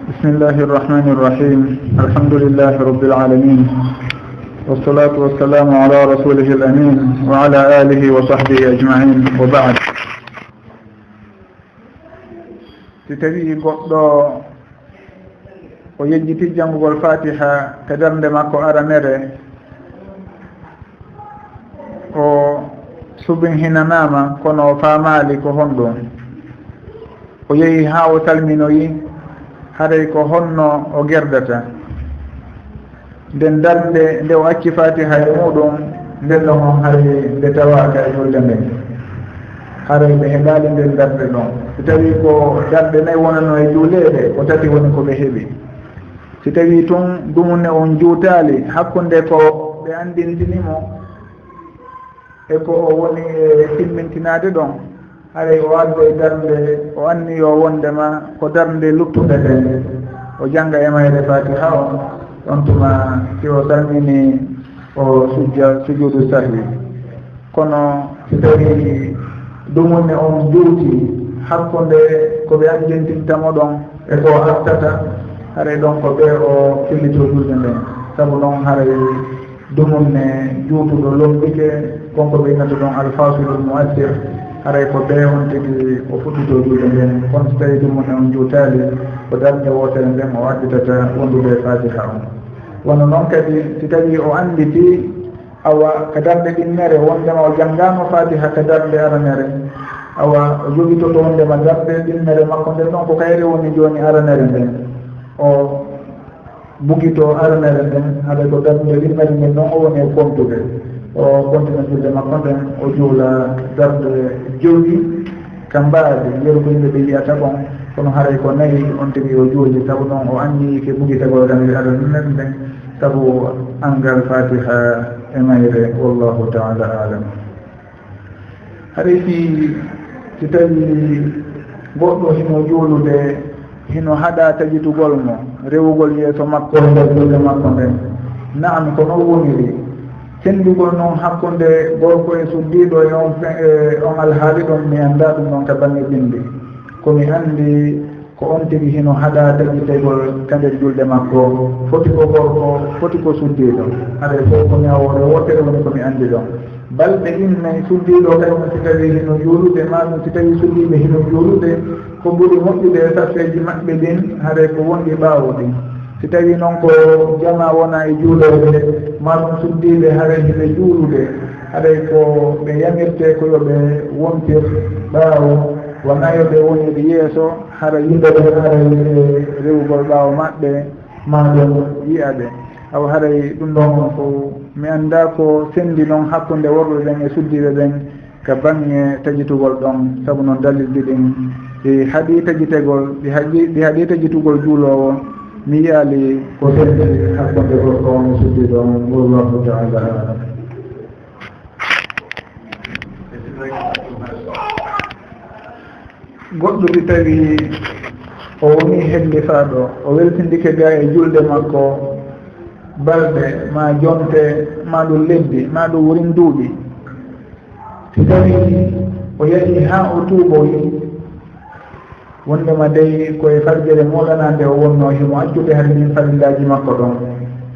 بسم الله الرحمن الرحيم. الحمد لله رب العالمين، والصلاة والسلام على رسوله الأمين وعلى آله وصحبه أجمعين، وبعد. تتبيه قطو ويجتي جنب الفاتحة كدرن ماكو أرمره o subin hinanama kono famali ko honɗon o yeehi ha o salminoyi haray ko honno o gerdata nden darde nde o acci fatiha e muɗum nden ɗon on haray nde tawaka e julde nden haray ɓe heɓali nden darde ɗon so tawi ko darde nayi wonano e juulede ko tati woni ko ɓe heeɓi si tawi tun dumunne on juutali hakkunde ko ɓe andintinimo e ko o woni e timmintinade ɗon haray o addo e darde o anni yo wondema ko darde luttude nde o jangga e mayre fatiha o ɗon tuma si o salmini o sujja sujudu sahwi. Kono si tawi dumunne on juuti hakkunde ko ɓe anjintintamo ɗon e ko artata haray ɗon ko ɓe o fillito julde nden, saabu noon haray dumunne juutuɗo lombike konko ɓe innata ɗon alfasulul muassir haray ko ɓe on tigi o fuɗɗito julde nden. kono so tawi dumunne on juutali ko darde wotere nden o additata wondude fatiha on. wono noon kadi si tawi o anditi awa ka darde ɗinnere wondema o janngano fatiha ka darde aranere, awa o jogitoto wondema darde ɗinnere makko nden ɗon ko kayre woni joni aranere nden o bugito aranere nden haɗa ko darde ɗinnere nden ɗon o woni e kontude o continue julde makko nden o juula darde joyi ka mbaadi yeru ko yimɓe ɓe yiyata ɓon, kono haray ko nayi on tigi o juuli, saabu noon o anni ke bugitagol darde aranere nden saabu angal fatiha e mayre. wallahu taala alam. haray si tawi goɗɗo hino juulude hino haɗa tajitugol mo rewugol yeeso makko nder julde makko nden, naam ko non woniri sendugol noon hakkunde gorko e suddiɗo e on alhaali ɗon mi annda ɗum noon ka bange bindi, komi anndi ko on tigi hino haɗa taƴitegol ka nder julde makko foti ko gorko foti ko suddiɗo haɗa fof ko ñawore wotere woni komi anndi ɗon. balɗe innayi suddiɗo kay on si tawi hino juulude maɗum si tawi suddiɓe hino juulude ko ɓuri moƴƴude e safeji maɓɓe ɗin haɗa ko wonɗi ɓaawo ɗin. si tawi noon ko jama wona e juulode maɗum suddiɓe haɗa hiɓe juulude haɗay ko ɓe yamirte ko yoɓe wontir ɓaawo wona yoɓe woniɓe yeeso haɗa yimɓeɓe haɗay rewugol ɓaawo maɓɓe maɗum yiyaɓe awa haɗay ɗum ɗon ko mi annda ko sendi noon hakkunde worɓe ɓen e suddiɓe ɓen ka bange tajitugol ɗon, saabu noon dalilji ɗin ɗi haɗi tajitegol ɗi haɗi tajitugol juulowo mi yiyali ko sendi hakkunde gorko on suddiɗo on. wallahu taala alam. goɗɗo si tawi o woni hellifaɗo o weltindike ga e julde makko balɗe ma jonte ma ɗum lebbi ma ɗum worin duuɓi, si tawi o yahi ha o tuuɓoyi wondema dey koye farjere moɗanande o wonno himo accude hade min farillaji makko ɗon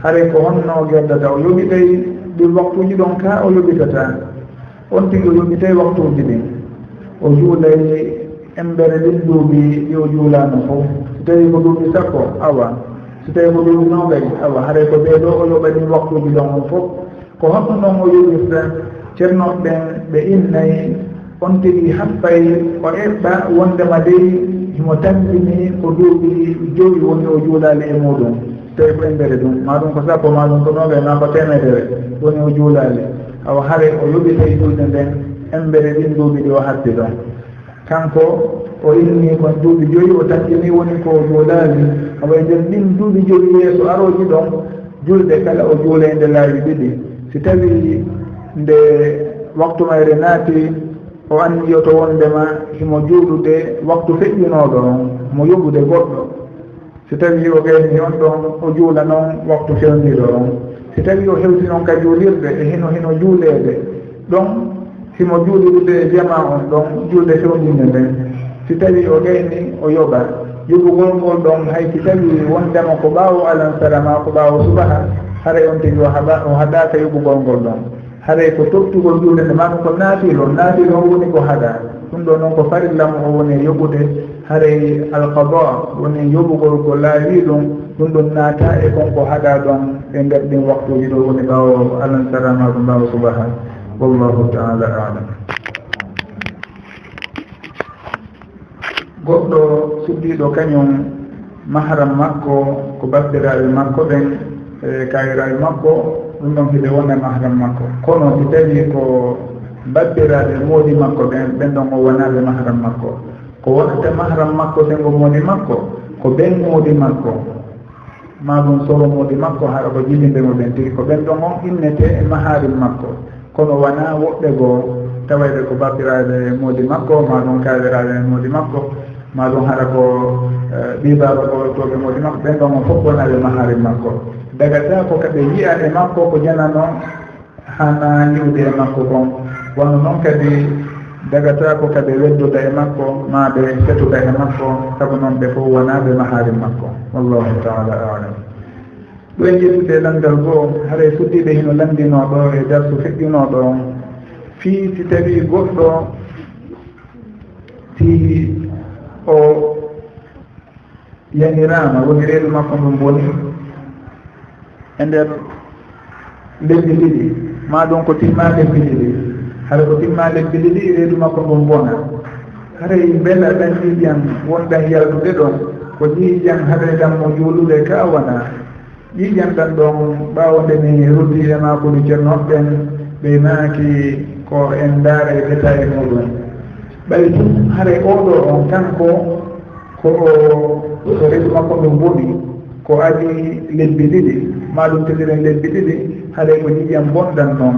haray ko honno o gerdata o yoɓitay ɗi waktuji ɗon ka o yoɓitata on tigi o yoɓitay waktuji ɗin o juulay embere ɗin duuɓi ɗi o juulano fof. so tawi ko duuɓi sappo awa, so tawi ko duuɓi nogay awa, haray ko ɓeeɗo o yoɓa ɗin waktuji ɗon on fof ko honno noon o yoɓirta ceernoɓe ɓen ɓe innayi on tigi happay o eɓɓa wondema dey himo tambini ko duuɓi joyi woni o juulali e muɗum tawi ko embere ɗum maɗum ko sappo maɗum ko nogay ma ko temedere woni o juulali awa haray o yoɓitay julde nden embere ɗin duuɓi ɗi o hatti ɗon kanko o inni kon duuɓi joyi o taƴƴini woni ko juulali awa e nder ɗin duuɓi joyi yeeso aroji ɗon julde kala o juula e nde laawi ɗiɗi. si tawi nde waktu mayre naati o anni yo to wondema himo juulude waktu feƴƴinoɗo on mo yoɓude goɗɗo, si tawi o gayni on ɗon o juula noon waktu fewndiɗo on, si tawi o hewti noon ka juulirde e hino juulede ɗon himo juulirude e jama on ɗon julde fewndinde nden, si tawi o gayni o yoɓa yobugol ngol ɗon hayti tawi wondema ko ɓaawo alansara ma ko ɓaawo subaha haray on tigi o haɗaka yobugol ngol ɗon haray ko tottugol juulde nde ma ko naafilo naafilo o woni ko haɗa ɗum ɗo noon ko farillam o woni yoɓude haray alqada woni yoɓugol ko laawi ɗum ɗum ɗon naata e konko haɗa ɗon e nder ɗin waktuji ɗo woni ɓaawo alansara ma ko ɓaawo subaha wallahu taala alam. goɗɗo suddiɗo kañum mahram makko ko baddiraɓe makko ɓen e kayiraɓe makko ɗum ɗon hiɗe wona mahram makko kono si tawi ko baddiraɓe moodi makko ɓen ɗon o wonaɓe mahram makko ko wonata mahram makko sengo moodi makko ko ɓen moodi makko ma ɗum soro moodi makko haɗa ko jibindemo ɓen tigi ko ɓen ɗon on innete e maharim makko kono wona woɓɓe goo tawayɓe ko baddiraɓe moodi makko ma ɗum kayiraɓe moodi makko ma ɗum haɗa ko ɓibaɓe ko toɓe moodi makko ɓen ɗon o fof wonaɓe maharim makko dagata ko kaɓe yiya e makko ko jana noon hana yiwde e makko kon wonno noon kadi dagata ko kaɓe wedduda e makko ma ɓe setuda e makko saabu noon ɓe fof wonaɓe maharim makko wallahu taala alam. ɗo e jettude landal goo haray suddiɓe hino landinoɗo e darsu feƴƴunoɗo fii si tawi goɗɗo si o yanirama woni reedu makko ɗum boni e nder lebbi ɗiɗi ma ɗum ko timma lebbi ɗiɗi haɗa ko timma lebbi ɗiɗi reedu makko ɗum bona haray beela ɗan ƴiƴan wonɗan yaltude ɗon ko ƴiƴan haɗay ɗan mo juulude ka wona ƴiƴan ɗan ɗon ɓawo nde mi ruddi e makudu ceernoɓɓen ɓe maaki ko en daara e détail muɗum ɓay tum haray oɗo on kanko ko reedu makko ɗum boɗi ko adi lebbi ɗiɗi ma ɗum tediren lebbi ɗiɗi haɗay ko ƴiƴan bonɗan noon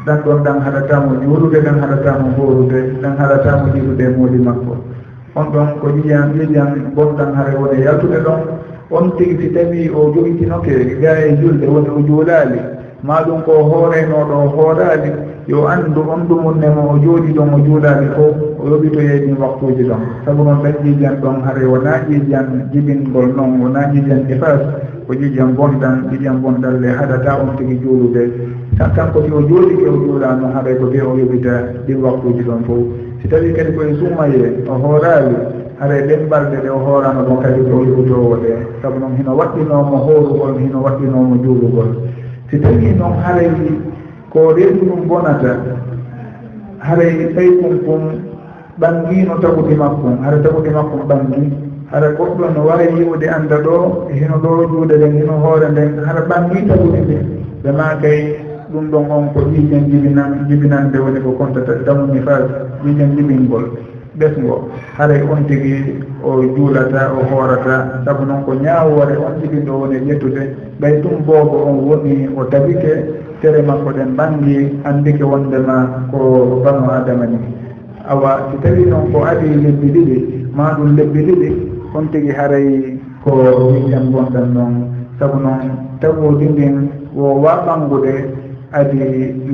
ɗan ɗon ɗan haɗatamo juurude ɗan haɗatamo horude ɗan haɗatamo jirude e moodi makko on ɗon ko ƴiƴan bonɗan haray woni yaltude ɗon on tigi si tawi o joɓitinoke ga e julde woni o juulali ma ɗum ko hoorenoɗo o hoorali yo anndu on ɗumunnemo o jooɗi ɗon o juulali fof o yoɓitoyeɗin waktuji ɗon sabu noon ɗan ƴiƴan ɗon haray wona ƴiƴan jibingol noon wona ƴiƴan efas ko ƴiƴan bonɗan le haɗata on tigi juulude kanko si o jooɗike o juulano haɗay ko ɓe o yoɓita ɗin waktuji ɗon fof si tawi kadi koye sumaye o hoorali haɗay ɗen balɗe ɗe o hoorano ɗon kadi ko yoɓitowo ɗe sabu noon hino waɗɗinomo hoorugol hino waɗɗinomo juulugol si tawi noon haray ko reedu ɗum bonata haray tawi kum ɓangino taguɗi makkum haɗa taguɗi makkum ɓangi haɗa goɗɗo no wawi yiwde anda ɗo hino ɗo juuɗe ɗen hino hoore nden haɗa ɓangi taguɗi ndi ɓe ma kay ɗum ɗon on ko ƴiƴen jibinande woni ko contata damuni fas ƴiƴen jibingol ɓesgo haray on tigi o juulata o hoorata sabu noon ko ñaawore on jibiɗo woni ƴettude ɓay tum boobo on woni o tabike tere makko ɗen ɓangi andike wondema ko banu adama ni awa si tawi noon ko adi lebbi ɗiɗi ma ɗum lebbi ɗiɗi on tigi haray ko ƴiƴan gonɗan noon sabu noon tawodi ndin wo waɓangude adi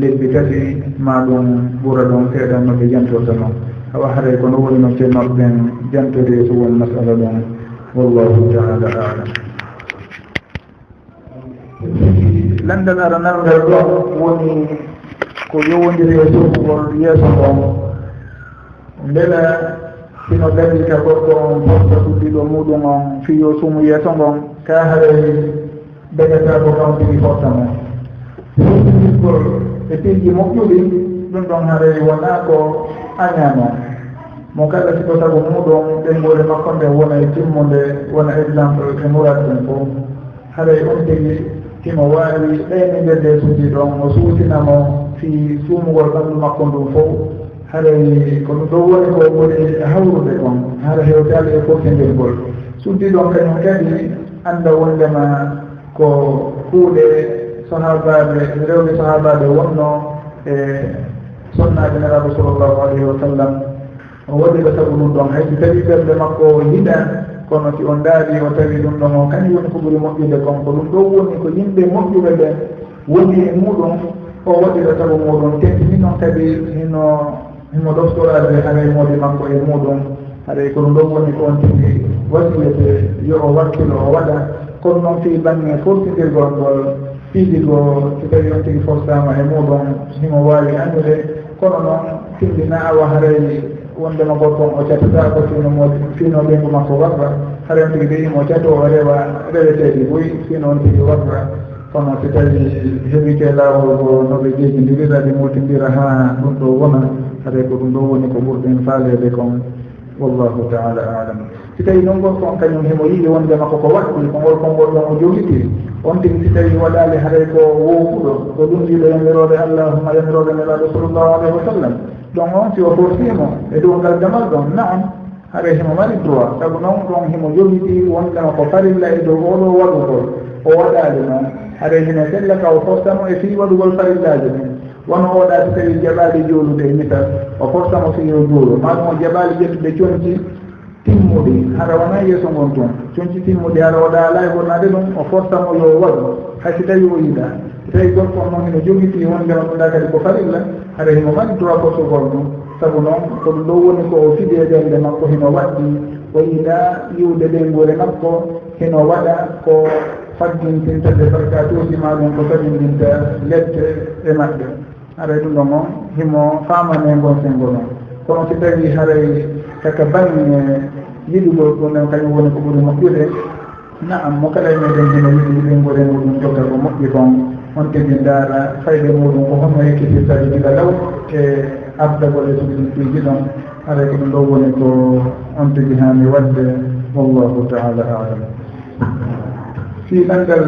lebbi tati ma ɗum ɓura ɗon seeɗan no ɓe jantorta noon awa haray kono woni no ceernoɓeɓen jantode so won masala ɗon wallahu taala alam. landal aranal ngal ɗon woni ko yowodiri e sumugol yeeso ngon mbela sino dañi ka goɗɗo on fofta ɗuɗɗiɗo muɗum on fiyo sumu yeeso ngon ka haray dañata ko ɗon tigi fottamo sumugol e piiji moƴƴuɗi ɗum ɗon haray wona ko añano mo kala siko sago muɗum ɗengole makko nde wona e timmude wona exemple e murat ɗum fof haray on tigi himo wawi ɗeynidede suuji ɗon o suutinamo fi suumugol ɓanndu makko ndum fof haray ko ɗum ɗo woni ko ɓuri hawrude kon hara hewtali e foftindirgol suddi ɗon kañum kadi annda wondema ko kuuɗe sahabaɓe rewɓe sahabaɓe wonno e sonnaɓe neraɓe sallllahu alayhi wa sallam o waɗiɓe sabu ɗum ɗon hayso tawi ɓerde makko yiɗa kono si on daari o tawi ɗum ɗon o kañum woni ko ɓuri moƴƴude kon ko ɗum ɗo woni ko yimɓe moƴƴuɓe ɓen woni e muɗum o waɗiɗo sabu muɗum tenti ni noon kadi himo ɗoftorade haray moodi makko e muɗum haɗay kono ɗon woni ko on tigi wasilete yo o wakkilo o waɗa kono noon fi bange fortidirgol ngol fiidigo so tawi on tigi fostama e muɗum himo wawi annude kono noon tindina awa haray wondema gorkon o catata ko fino ɓengu makko warra haray on tigi deyimo cato o rewa reweteɗi boyi fino on tigi warra kono so tawi heɓike laawol go noɓe jeejidirira ɗi multindira ha ɗum ɗo wona haɗay ko ɗum ɗo woni ko ɓurɗen faalede kon wallahu taala alam si tawi noon gorkon kañum himo yiɗi wondema koko waɗɗi ko ngol konngol ɗon o jogiti on tigi si tawi waɗali haɗay ko wowkuɗo ko ɗum jiiɗo yamirode allahuma yamirode nelaɗo sallllahu alayhi wa sallam ɗon on si o fortimo e dow ngal damal ɗon naam haɗay himo mari droit saabu noon ɗon himo jogiti wondema ko farilla e dow oɗo waɗugol o waɗali noon haɗay hino sella ka o fortamo e fii waɗugol farillaji ɗum wono oɗa so tawi jaɓali jolude e misal o fortamo fi yo juulo maɗum o jaɓali ƴettude conci timmuɗi hara wona yeeso ngon toon conci timmuɗi hara oɗa ala e wonnade ɗum o fortamo yo waɗu haysi tawi o yiɗa so tawi gorko on noon hino jogiti wondema ɗumɗa kadi ko farilla haɗa himo mari droit forsugol ɗum saabu noon ko ɗum ɗo woni ko o fiɗi e ɓerde makko hino waɗɗi o yiɗa yiwde ɗengure makko hino waɗa ko fagguintintade barkatuji maɗum ko fagguintinta ledde e maɓɓe haray ɗum ɗon on himo famane ngon sengo noon kono si tawi haray kaka bange yiɗugol ɗum kañum woni ko ɓuri moƴƴude naam mo kala e meɗen hino yiɗi ɗengure muɗum jogga ko moƴƴi kon on tigi ndaara fayde muɗum ko honno ekkitirtaji diga law e ardagol e sugɗiɗiji ɗon haray ko ɗum ɗo woni ko on tigi hani wadde wallahu taala alam fi ɗanngal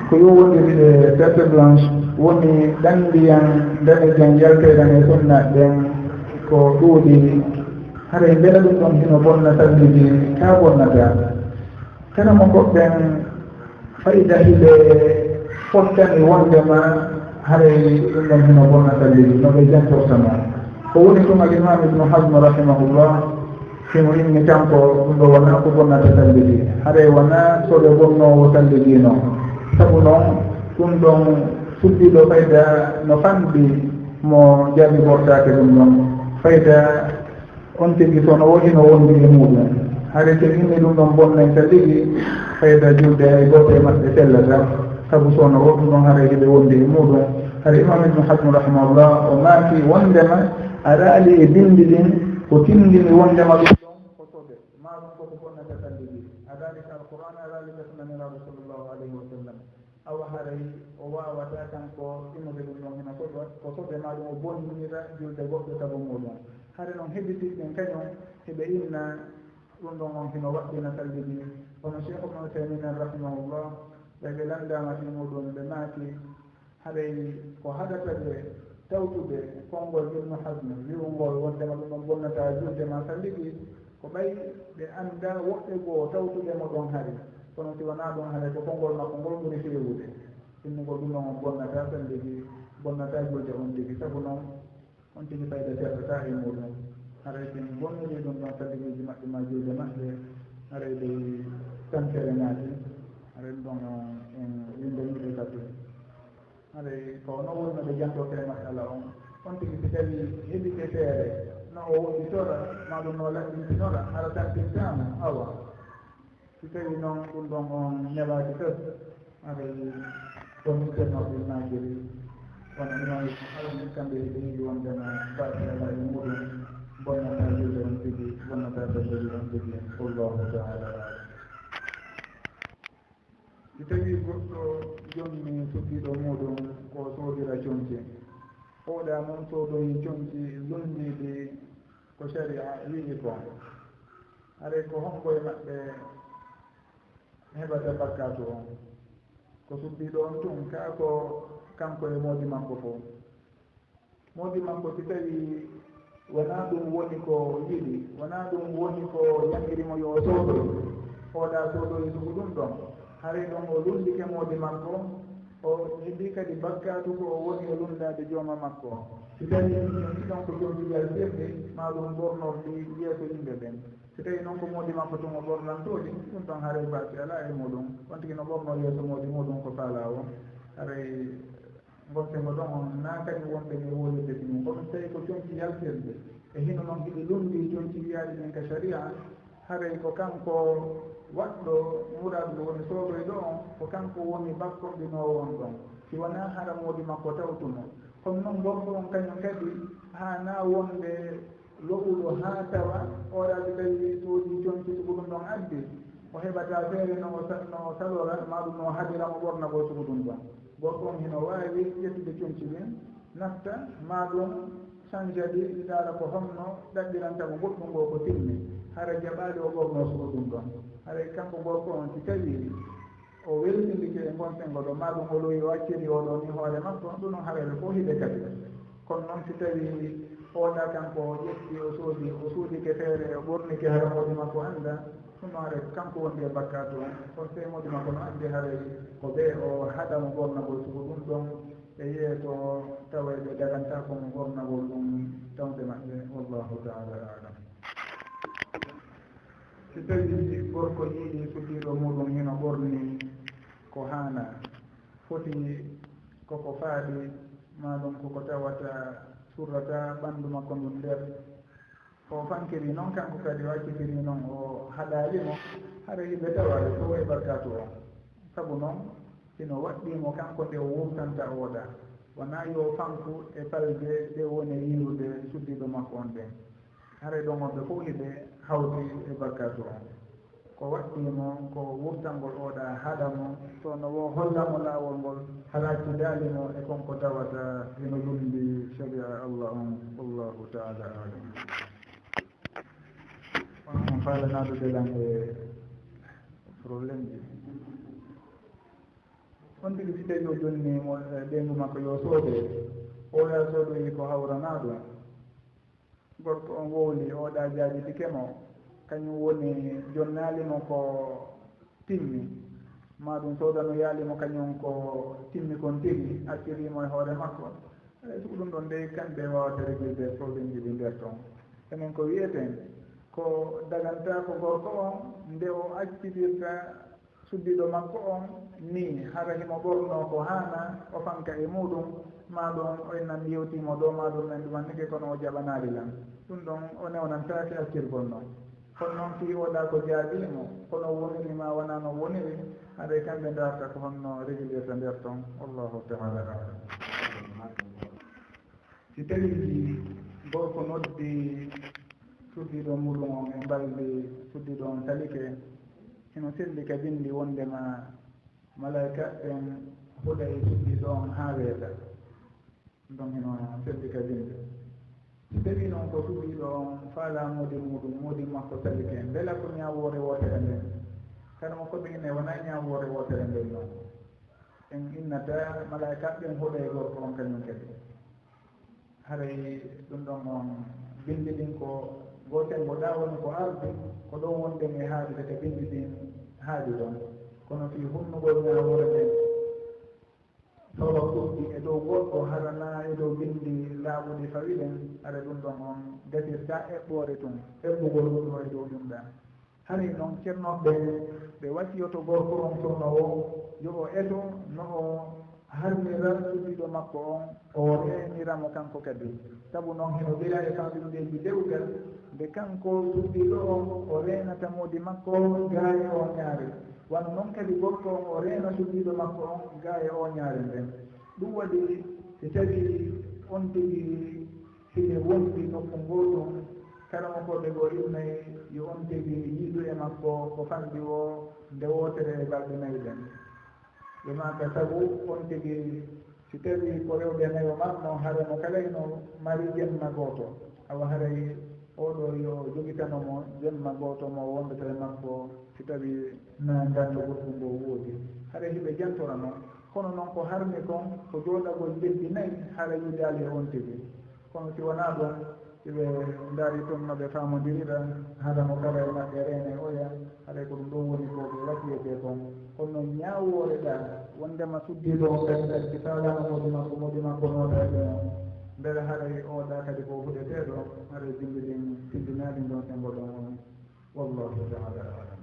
ko yo wondiri e perte blanche woni ɗanndiyan danejan yalteɗan e sunna ɗen ko ɗuuɗi haray mbela ɗum ɗon hino bonna talliji ka bonnata kala mo goɗɗen fayida hile fottani wondema haray ɗum ɗon hino bonna talliji no ɓe jantortama ko woni ɗum al imam ibnu hasme rahimahullah himo inni kanko ɗum ɗo wona ko bonnata talliji haray wona soɗo bonnowo talliji noon sabu noon ɗum ɗon fuɗɗiɗo fayda no fanɗi mo jaɓi gortake ɗum ɗon fayda on tigi toon o wohino wondi e muɗum haray so inni ɗum ɗon bonnay talliji fayda julde hay goto e maɓɓe sellata sabu sono o ɗum ɗon haray hiɓe wondi e muɗum haray imam ibnu hasme rahimahullah o maaki wondema a raali e bindi ɗin ko tindini wondema ɗum ɗon ko soɓe maɗum koko bonnata talliji a dalika alquran a dalika sunaniraɗo sallllahu alayhi wa sallam awa haray o wawata kanko immude ɗum ɗon hino soɓa ko soɓe maɗum o bonnira julde goɗɗo sabu muɗum haade noon heɓitiɗɗen kañum heɓe inna ɗum ɗon on hino waɗɗina talliji kono cheikh ibnu tayminen rahimahullah ɓeɓe landama fi muɗum ɓe maaki haɗay ko haɗata ɓe tawtude konngol ibnu hasme wiwngol wondema ɗum ɗon bonnata julde ma talliji ko ɓay ɓe anda woɓɓe goo tawtudemo ɗon hari kono si wona ɗum haɗay ko konngol makko ngol ɓuri fewude innugol ɗum ɗon on bonnata talliji bonnata julde on tigi sabu noon on tigi fayda seeɗata e muɗum haray sin bonniri ɗum ɗon talliji maɓɓe ma julde maɓɓe haray ɗe tampere naati haray ɗum ɗon en yimɓe yiɗe kadi haray ko no wonno ɓe jantoke masala on tigi si tawi heɓike feere no o woɗɗitora maɗum no laɓɓintinora hara tampintama awa si tawi noon ɗum ɗon on newaaki tes haray ɗon internoɓe najiri kono noon haɗum kamɓe ɓe yiɗi wondema baɗala e muɗum bonnata julde on tigi bonnata talliji on tigi wallahu taala si tawi goɗɗo jonni suddiɗo muɗum ko soodira conci oɗa noon soodoyi conci lundiɗi ko sharia wii ko haray ko honkoye maɓɓe heɓata bakkatu on ko suddiɗo on tun kaa ko kanko e moodi makko fof moodi makko si tawi wona ɗum woni ko yiɗi wona ɗum woni ko yangirimo yo soodoy oɗa soodoyi sugu ɗum ɗon haray ɗon o lundike moodi makko o heɓi kadi bakkatu ko o woni o lundade jooma makko si tawi ɗon ko jomdigal firɗi ma ɗum ɓornorɗi yeeso yimɓe ɓen si tawi noon ko moodi makko tun o ɓornantoɗi ɗum ɗon haray basi ala e muɗum on tigi no ɓorno yeeso moodi muɗum ko faala o haray gontengo ɗon on na kañum wonɓe ni wolide ɗum kono tawi ko conci yaltirde e hino noon hiɗi lundi jonti wiyaji men ka sharia haray ko kanko waɗɗo muraɗo woni soodoyɗo on ko kanko woni bakkoɗinowo on ɗon si wona haramoji makko tawtumo kono noon gorko on kañum kadi hana wonde loɓuɗo ha tawa oɗaɓe tawi soodi jonti sugu ɗum ɗon addi o heɓata feere no salora maɗum no haɗiramo ɓornagol sugu ɗum ɗon gorko on hino wawi ƴettude conci ɗin nafta maɗum change ɗi ɗaɗa ko honno ɗaɗɗirantamo goɗɗum ngo ko timmi hara jaɓaali o ɓorno sugu ɗum ɗon haray kanko gorko on si tawi o weltindike e gontengo ɗo maɗum o loyi o acciri oɗo ni hoore makko ɗum noon harayɓe fof hiɓe kadi kono noon si tawi oɗa kanko ƴetti o suudike feere o ɓornike haramoji makko anda ɗum noon haray kanko wondi e bakkatu on kono semoji makko no andi haray ko ɓe o haɗamo ɓornagol sugu ɗum ɗon e yeeso taweɓe daganta komo ɓornagol ɗum tawde maɓɓe wallahu taala alam si tawi gorko yiiɗi suddiɗo muɗum hino ɓorni ko hana foti koko faaɗi maɗum koko tawata surrata ɓanndu makko ndun nder o fankiri noon kanko kadi o accitiri noon o haɗalimo hara hiɓe tawade fof e barkatu o sabu noon sino waɗɗimo kanko nde o wurtanta oɗa wona yo fanku e palde ɗe woni yirude suddiɗo makko on ɗen haray ɗon onɓe fof hiɓe hawti e barkatu on ko waɗɗimo ko wurtangol oɗa haɗamo so no wo hollamo laawol ngol halacci daalino e konko tawata hino lundi sharia allah on wallahu taala alam on faalanaɗo delan e probléme ji on tigi si tawi o jonni mo ɓengu makko yo soode oɗa soodoyi ko hawranaɗo gorko on wowli oɗa jaajitike kañum woni jonnalimo ko timmi maɗum sodano yaalimo kañum ko timmi kon tigi accirimo e hoore makko sugu ɗum ɗon nde kamɓe wawata réglide probléme ji ɗi nder toon enen ko wiyeten ko daganta ko gorko on nde o accitirta suddiɗo makko on ni hara himo ɓorno ko hana o fanka e muɗum maɗum o ennan yewtimo ɗo maɗum men ɗumannike kono o jaɓanali lan ɗum ɗon o newnantaki accirgol noon kono noon fi oɗa ko jaabimo kono woniri ma wona no woniri haɗa kamɓe darta ko honno régulirta nder toon wallahu taala alam si tawi gorko noddi suddiɗo muɗum on e mballi suddiɗo on salike hino selli ka bindi wondema malaika ɓen huɗa e suddiɗo on ha weeta ɗum hino selli ka bindi si tawi noon ko suddiɗo on faalamude muɗum muɗi makko salike beela ko ñawore wotere nden kada mo koɓe ine wona ñawore wotere nden noon en innata malaika ɓen huɗa e gorko on kañum kadi haray ɗum ɗon on bindi ɗin ko goten mo ɗa woni ko ardi ko ɗon wonde e haajude te bindi ɗin haaju ɗon kono fi hunnugol ñawore nden sowa ɓurɗi e dow goɗɗo harana e dow bindi laaɓuɗi fawiɗen ara ɗum ɗon on gasirta eɓɓore tun eɓɓugol ɗum ɗo e dow ɗum ɗan hari noon ceernoɓe ɓe wasiyoto gorko on sonnowo yo o eto no o harmira suddiɗo makko on o reniramo kanko kadi saabu noon heno ɓira e famɗiɗuɗeji dewgal nde kanko suddiɗo on o renata modi makko gaye o ñaare wano noon kadi gorko on o rena suddiɗo makko on gaye o ñaare nden ɗum waɗi si tawi on tigi hine wondi nokku ngotum karamo koɓe goo innayi yo on tigi yiiɗu e makko ko famɗi o nde wotere e balɗe nayi ɗen ɓe maka sabu on tigi si tawi ko rewɓe nayo matno harano kalayno mari jemma goto awa haray oɗo yo jogitanomo jemma goto mo wondata e makko si tawi na ganto goɗɗum ngo woodi haray hiɓe jantora noon kono noon ko harmi kon ko jooɗagol lebbi nayyi hara yidali e on tigi kono si wona ɗon siɓe daari toon noɓe famodirira haramo kala e maɓɓe rene oya haɗay ko ɗum ɗo woni ko ɓe wasiyete kon kono ñawore ɗa wondema suddiɗo on kadi kadi si falama modi makko noɗaɗe beele haɗay oɗa kadi ko huɗeteɗo haɗay bindi ɗin tindinali ɗon sengo ɗon wallahu taala alam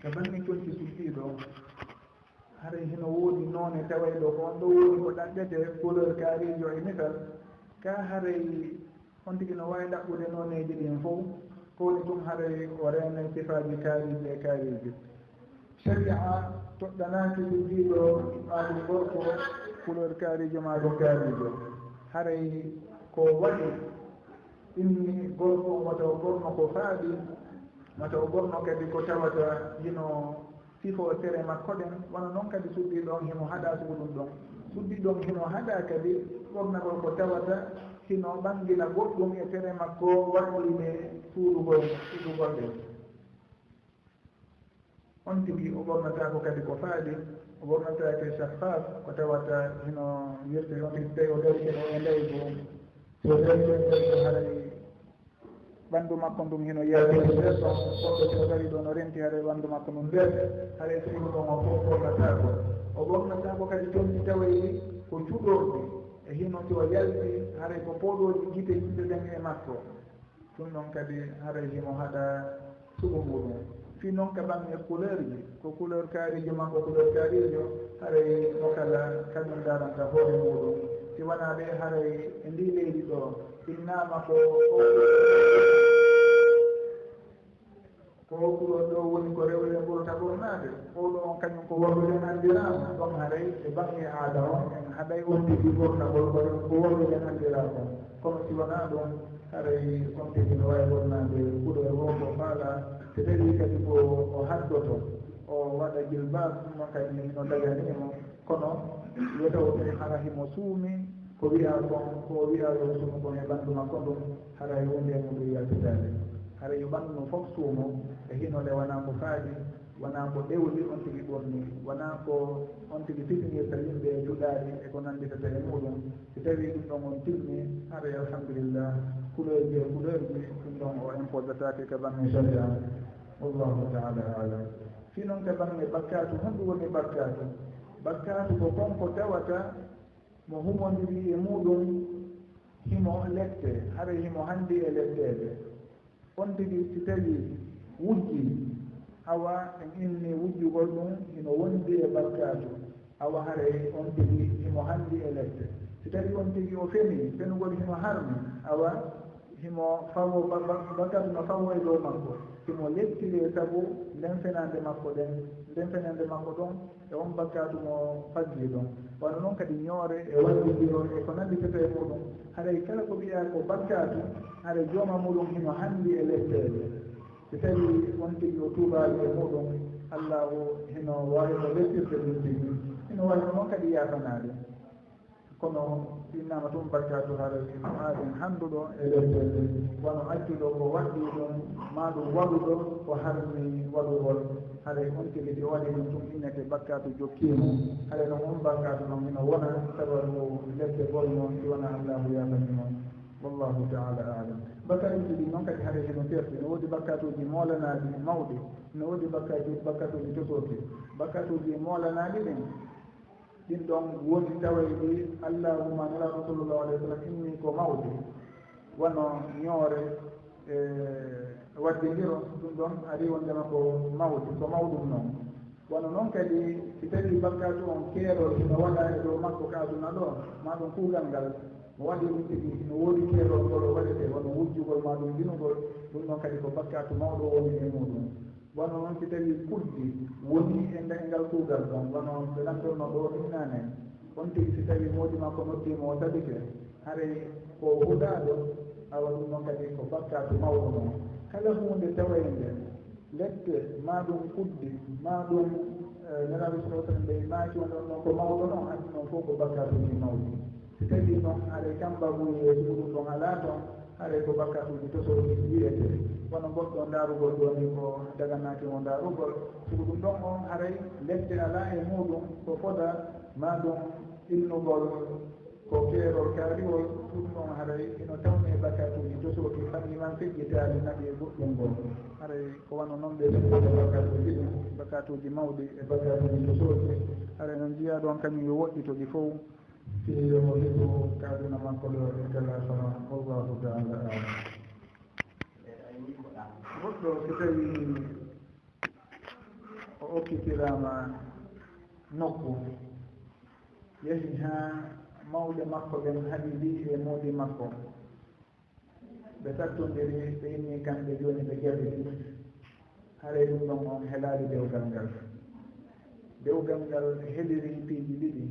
ka banni konti suddiɗo haɗay hino woodi noone tawayɗo ko on ɗo woni ko ɗaɗɗete couleur kaarijo e misal ka haray on tigi no wawi ɗaɓɓude noneji ɗin fof kowoni ɗum haray o rene sifaji kaariji e kaariji sharia toɗɗanaki liggiɗo maɗum gorko couleur kaarijo maɗum kaarijo haray ko waɗi inni gorko mataw ɓorno ko faaɗi mataw ɓorno kadi ko tawata hino sifo tere makko ɗen wona noon kadi suddi ɗon himo haɗa suuɗum ɗon suddi ɗon hino haɗa kadi ɓornagol ko tawata hino ɓangina goɗɗum e tere makko waɗoline suuɗugol ɗen on tigi o ɓornatako kadi ko faaɗi o ɓornatake shaffaf ko tawata hino wirte on tigi tawi o darike ɗo e leygo so darike haray ɓanndu makko ndum hino yeeɗo nder ɗon goɗɗo so dari ɗo no renti haray ɓanndu makko ndum nder haray sigo ɗon o fof ɓornatako o ɓornatako kadi jomɗi tawayi ko cuɗorɗi e hino si o yalti haray ko pooɗoji gite yimɓe ɓen e makko ɗum ɗon kadi haray himo haɗa suɓo muɗum fi noon ka ɓange couleur ji ko couleur kaarijo makko couleur kaarijo haray mo kala kañum daranta hoore muɗum si wona ɓe haray e ndi leydi ɗo innama ko couleur ɗo woni ko rewle ɓurata ɓornade oɗo on kañum ko worɓeɗen andirama ɗon haray e ɓange aada on en haɗay on tigi ɓornagol ko worɓeɗen andirako kono si wona ɗum haray on tigi no wawi ɓornade couleur o ko faala so tawi kadi ko o haddoto o waɗa jilbab ɗum noon kadi no daganimo kono wiyataw ɓe hara himo suumi ko wiya kon ko wiya yo suumu kon e ɓanndu makko ɗum haray wonde muɗum yaltitade haray yo ɓanndu no fof suumo e hinole wona ko faaɗi wona ko ɗewli on tigi ɓorni wona ko on tigi fitinirta yimɓe e juɗaɗi e ko nanditata e muɗum so tawi ɗum ɗon on timmi haray alhamdulillah couleur ji e couleur ji ɗum ɗon o imposetake ka bange sharia wallahu taala alam fi noon ka bange bakkatu honɗum woni bakkatu ko konko tawata mo humodiri e muɗum himo lette haray himo handi e lettede on tigi si tawi wujji awa en inni wujjugol ɗum hino wondi e bakkatu awa haray on tigi himo handi e lette si tawi on tigi o feni fenugol himo harmi awa himo fawo bakkatu no fawo e dow makko himo lettile sabu nden fenande makko ɗon e on bakkatu mo faggi ɗon wano noon kadi ñoore e wallidiro e ko nanditete e muɗum haray kala ko wiya ko bakkatu haray jooma muɗum hino handi e lettede so tawi on tigi o tuubaali e muɗum allahu hino wawi ko lettirde ɗum tigi hino wawi noon kadi yafanade kono innama tum bakkatu haray no aaɗen hannduɗo e lettede wono accuɗo ko waɗɗi ɗum ma ɗum waɗuɗo ko harmi waɗugol haray on tigi si waɗi ɗum tum innete bakkatu jokkimo haray noon on bakkatu noon hino wona sababu lette gol noon si wona allahu yafanimo wallahu taala alam bakkatuji ɗi noon kadi haray heno serti no woodi bakkatuji moolanaɗi mawɗi no woodi bakkatuji tosoki bakkatuji moolanaɗi ɗin ɗin ɗon woni tawayɗi allahuma nulaɗo sallllahu alayhi wa sallam inni ko mawɗi wono ñoore waddidiro ɗum ɗon ari wondema ko mawɗi ko mawɗum noon wono noon kadi si tawi bakkatu on keerol no waɗa e dow makko ka aduna ɗo ma ɗum kuugal ngal mo waɗi ɗum tigi no woodi keerol ngol o waɗete wono wujjugol ma ɗum jinugol ɗum ɗon kadi ko bakkatu mawɗo woni e muɗum wono noon si tawi kuddi woni e ngal kuugal ɗon wono ɓe nantorno ɗo innane on tigi si tawi moodi makko noddimo o sadike haray ko huɗaɗo awa ɗum noon kadi ko bakkatu mawɗo noon kala hunde tawayde lette ma ɗum kuddi ma ɗum nelaɓe sotan ɓe maaki on ɗon ko mawɗo noon andi noon fof ko bakkatuji mawɗi si tawi noon haɗa cambaguye suuɗum ɗon ala toon haɗa ko bakkatuji tosoji wiyete wono goɗɗo darugol ɗoni ko daganaki mo darugol suuɗum ɗon on haray lette ala e muɗum ko foda ma ɗum innugol ko keerol kaariwol ɗum ɗon haray ino tawni e bakkatuji tosoki fanniman feƴƴitaali naɓi e goɗɗum ngol haray ko wano noon ɓe ɗeɓɓode bakkatuji ɗi bakkatuji mawɗi e bakkatuji tosoki haray noon jiya ɗon kañum yo woɗɗitoɗi fof si yomo heɓu kaaduna makko ɗo e téléphone wallahu taala alam goɗɗo so tawi o okkitirama nokku yehi ha mawɗe makko ɓen haɗiɗi e moodi makko ɓe sattondiri ɓe inni kamɓe joni ɓe ƴeɓi haare ɗum ɗon on heelaali dewgal ngal dewgal ngal heɗiri piiji ɗiɗi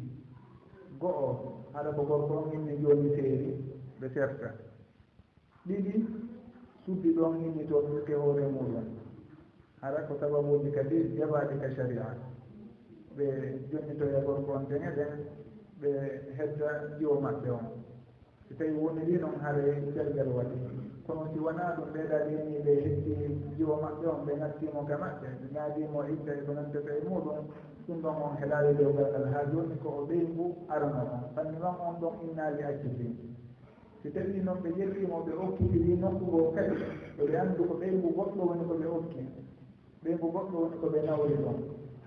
go'o haɗa ko gorko on inni joni seeri ɓe serta ɗiɗi suddi ɗon inni toon ɗuke hoore muɗum haɗa ko sababuji kadi jaɓaɗi ka sharia ɓe jonnitoya gorko on teŋe ɗen ɓe hedda jiwo maɓɓe on si tawi woniri noon haare cergal waɗi kono si wona ɗum ɓeeɗa ɗini ɓe heddi jiwo maɓɓe on ɓe nattimo ka maɓɓe ɓe naadimo idda e ko nantata e muɗum ɗum ɗon on heɗaali dewgal ngal ha joni ko o ɓeygu arano on fanni noon on ɗon innaali acciti si tawi noon ɓe ƴettimo ɓe okkitiri nokkugo kadi ɓeɓe anndu ko ɓeygu goɗɗo woni ko ɓe okki ɓeygu goɗɗo woni ko ɓe nawri ɗon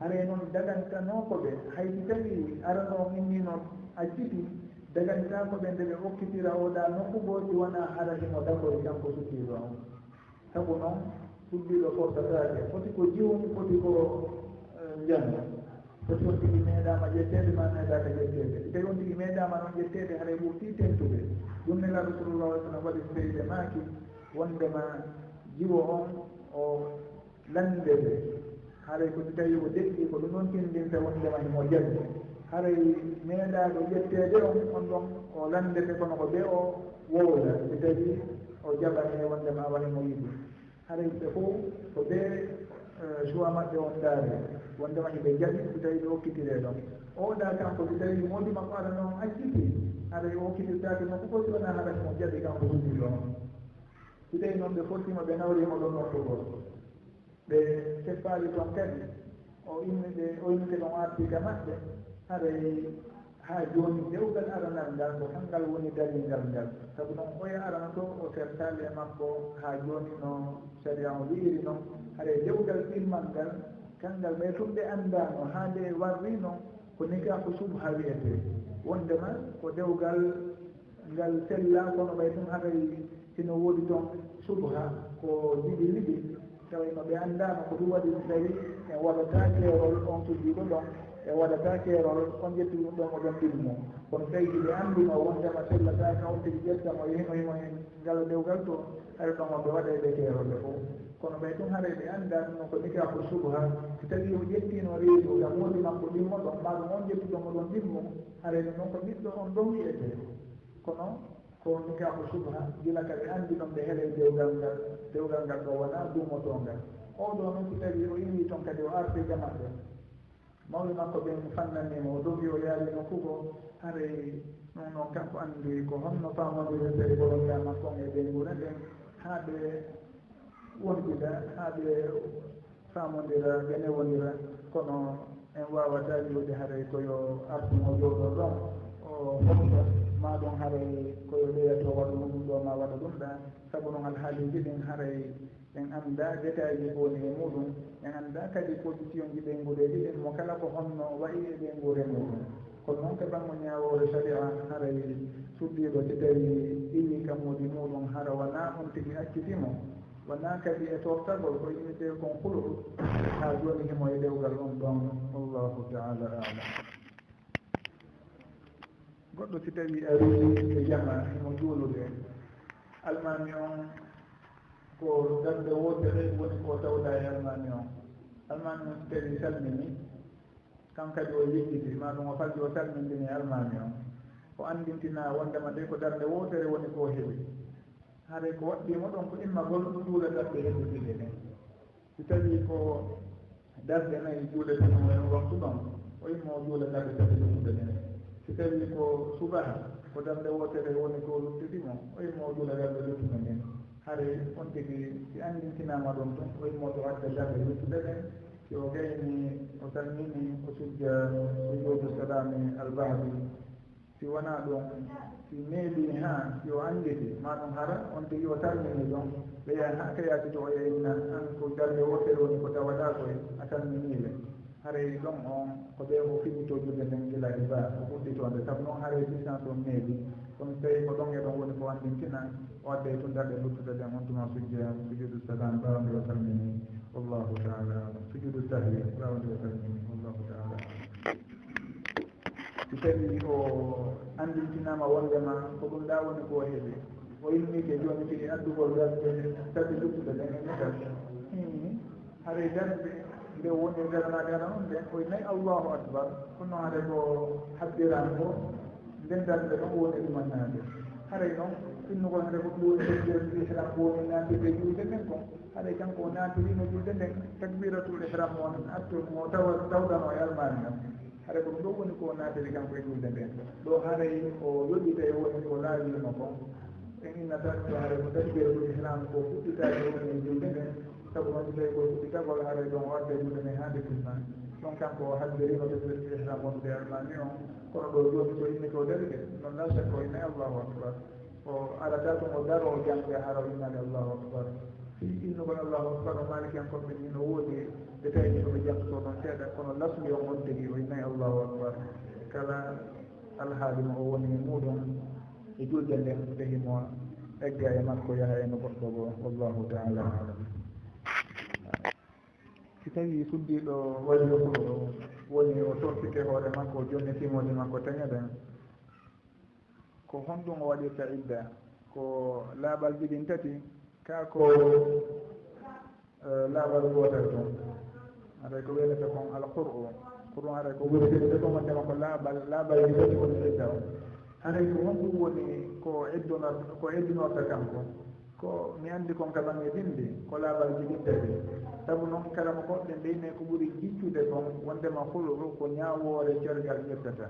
hare noon dagantanokoɓe haysi tawi arano inni noon acciti dagantako ɓe nde ɓe okkitira oɗa nokkugoji wona haranimo dakori kanko suddiɗo on sabu noon suddiɗo fortatake foti ko jiwum foti ko jango foti on tigi meeɗama ƴettede ma meeɗaka ƴettede si tawi on tigi meeɗama noon ƴettede haara ɓurti tentude ɗum nela rasulullah alih sallam waɗi so tawi ɓe maaki wondema jiwo on o landede haray ko si tawi o deƴƴi ko ɗum ɗon tindinta wondema himo jaggi haray meeɗaɗo ƴettede on ɗon o landete kono ko ɓe o wowla si tawi o jaɓane wondema awanimo yiɗi haray ɓe fof ko ɓe choix maɓɓe on daari wondema hiɓe jaɓi si tawi ɓe okkitire ɗon oɗa kanko si tawi modi makko aɗa noon acciti haray o okkitirtake noon ko foti wona haɗa mo jaɓi kanko suddiɗo on si tawi noon ɓe fottimo ɓe nawrimo ɗon nokkugol ɓe seppali toon kadi o innide o innite ɗon artika maɓɓe haray ha joni dewgal aranal ngal ko hangal woni dalingal ngal saabu noon oya arana to o sertali e makko ha joni no sharia o wiiri noon haray dewgal ilmal ngal kangal ɓe tum ɓe andano ha nde warri noon ko nika ko subha wiyete wondema ko dewgal ngal sella kono ɓay tum haray sino woodi toon subha ko jiɗi liɗi tawino ɓe andano ko ɗum waɗi tawi e waɗata keerol on suddiɗo ɗon e waɗata keerol on ƴetti ɗum ɗon oɗon ɗilmo kono tawi ɓe andino wondema sellataka on tigi ƴettamo himo ngal dewgal to hay ɗon oɓe waɗayɓe keerolɓe fof kono ɓay ɗum haray ɓe anda ɗum ko nika ko subha si tawi o ƴettino reedu gam woodi makko ɗimmo ɗon ma ɗum on ƴettuɗon oɗon ɗimmo haray ɗum noon ko ɓiɗɗo on ɗon wiyete kono ko nika ko subha gila ka ɓe andi ɗon ɓe heeɗe dewgal ngal ɗo wona dumotongal oɗo noon si tawi o inni toon kadi o arti jamaɓe mawɓe makko ɓen fannanimo o dogi o yaalino fugo haray ɗum noon kanko andi ko honno famodire tawi bolonga makko e ɓengure ɓen ha ɓe wondida ha ɓe famodira ɓe newodira kono en wawata wiwde haray koyo artumo jooɗo ɗon o homta ma ɗum haray koyo ɓeyato waɗa ɗum ɗo ma waɗa ɗum ɗa saabu noon alhaaliji ɗin haray en anda détail ji woni e muɗum en anda kadi position ji ɓengureji ɗin mo kala ko honno wayi e ɓengure muɗum kono noon ko bango ñawore sharia haray suddiɗo si tawi illi kammuji muɗum hara wona on tigi accitimo wona kadi e tortagol ko yimite kon hulu ha joni himo e dewgal on ɗon wallahu taala alam goɗɗo si tawi ari e jama himo juulude almami on ko darde wotere woni ko tawɗa e almami on almami on si tawi salmini kan kadi o yeggiti ma ɗum o falji o salmindini e almami on o andintina wondema de ko darde wotere woni ko heeɓi haray ko waɗɗimo ɗon ko immagol juula darde heɓɓuɗiɗe ɗen si tawi ko darde nayyi juuleteno en waktu ɗon o immo o juula darde tati ɗuɗe ɗen si tawi ko subaha ko darde wotere woni ko luttitimo o immo o juula darde luttuɗe ɗen haray on tigi si andintinama ɗon tun o immo to wadde darde luttuɗe ɗen si o gayni o salmini o sujja sujudu salami albahdi si wona ɗum si meeɗi ha si o anditi ma ɗum hara on tigi o salmini ɗon ɓeya ha kayati to o yeyna an ko darde wotere woni ko tawaɗa koye a salminiɓe haray ɗon on ko ɓe ko finitojude nden gila e ba o ɓuɗɗitonde saabu noon haray distance on meeɗi kono tawi ko ɗon e ɗon woni ko andintina o adde to darɗe luttuɗe ɗen on tuma sujja sujudu salam ɓawde o salmini wallahu taala alam sujudu sahwi ɓawde o salmini wallahu taala alam si tawi o andintinama wondema ko ɗum ɗa woni ko heeɓi o innike joni kii addugol darde tabi luttude ɗen e negal haray darde nde woni garanaade ala on nden koye nayi allahu akbar kono haɗa ko habbiran ko nden darde ɗon woni ɗumannade haray noon innugol hade ko ɗuwoni takbiratul ihram ko woni naatide juulde nden kon haɗay kanko o naatirino juulde nden takbiratul ihram on attu mo tawɗano e almani ngam haɗa ko ɗo woni ko naatiri kanko e juulde nden ɗo haray o yoɓita e woni ko laawino kon en innata ɗo haray ko takbiratul ihram ko fuɗɗitade woni e juulde nden sabu noon tawi ko fuɗɗitagol haray ɗon wadde juulde nden haade fisman ɗon kanko o haddirino takbiratul ihram wonde almani on kono ɗo joni so inni ko darde noon la shakka o innayi allahu akbar o alata ɗum o daro o jangde hara o innade allahu akbar fi innugol allahu akbar o maliki en konɓe ni no woodi ɓe tawini koɓe jangto ɗon seeɗa kono lasmi on on tigi o innayi allahu akbar kala alhaalima o woni muɗum e julde nden tahimo egga e makko yaha eno goɗɗo go wallahu taala alam si tawi suddiɗo waɗi o woni o toppike hoore makko o jonnitimode makko tañaɗen ko honɗum o waɗirta idda ko laaɓal ɗiɗin tati ka ko laaɓal gootal toon aɗay ko weelata kon alqur'u qur'u aɗay ko wurtide ko mondema ko laaɓal ɗi tati woni idda o haray ko honɗum woni ko eddinotta kanko ko mi anndi kon ka bange dindi ko laaɓal ɗiɗin tati sabu noon kala mo goɗɗen ndeyne ko ɓuri jiccude kon wondema hulu ko ñaawoore cergal ƴettata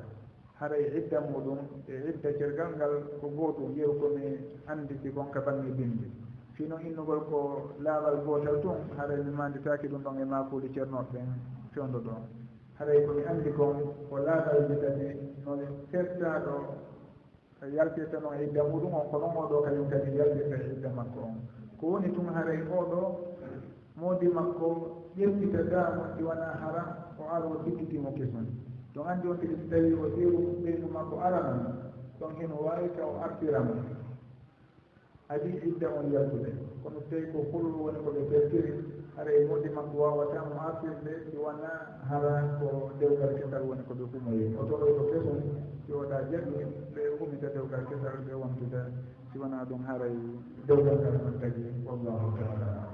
haray idda muɗum e idda cergal ngal ko gootum yeeru komi annditi kon ka bange bindi sino innugol ko laaɓal gootal tun haray mi manditaki ɗum ɗon e makuuɗi ceernoɓe ɓen fewndo ɗon haray komi anndi kon ko laaɓal jitati no settaɗo yaltirta noon e idda muɗum on ko noon oɗo kañum kadi yaltirta e idda makko on ko woni tun haray oɗo moodi makko ƴettita daamo ɗi wona haram o aro sikkitimo keson ɗon anndi on tigi so tawi o ƴeeru ɓeynu makko arana ɗon heno wawi taw o artiramo adi idda on yaltude kono so tawi ko hulul woni koɓe bertiri haray moodi makko wawata mo artirde si wona hara ko dewgal kesal woni koɓe humoyi o toɗo ko keson si oɗa jaɓi ɓe humita dewgal kesal ɓe wontude si wona ɗum haray dewgal ngal on tagi wallahu taala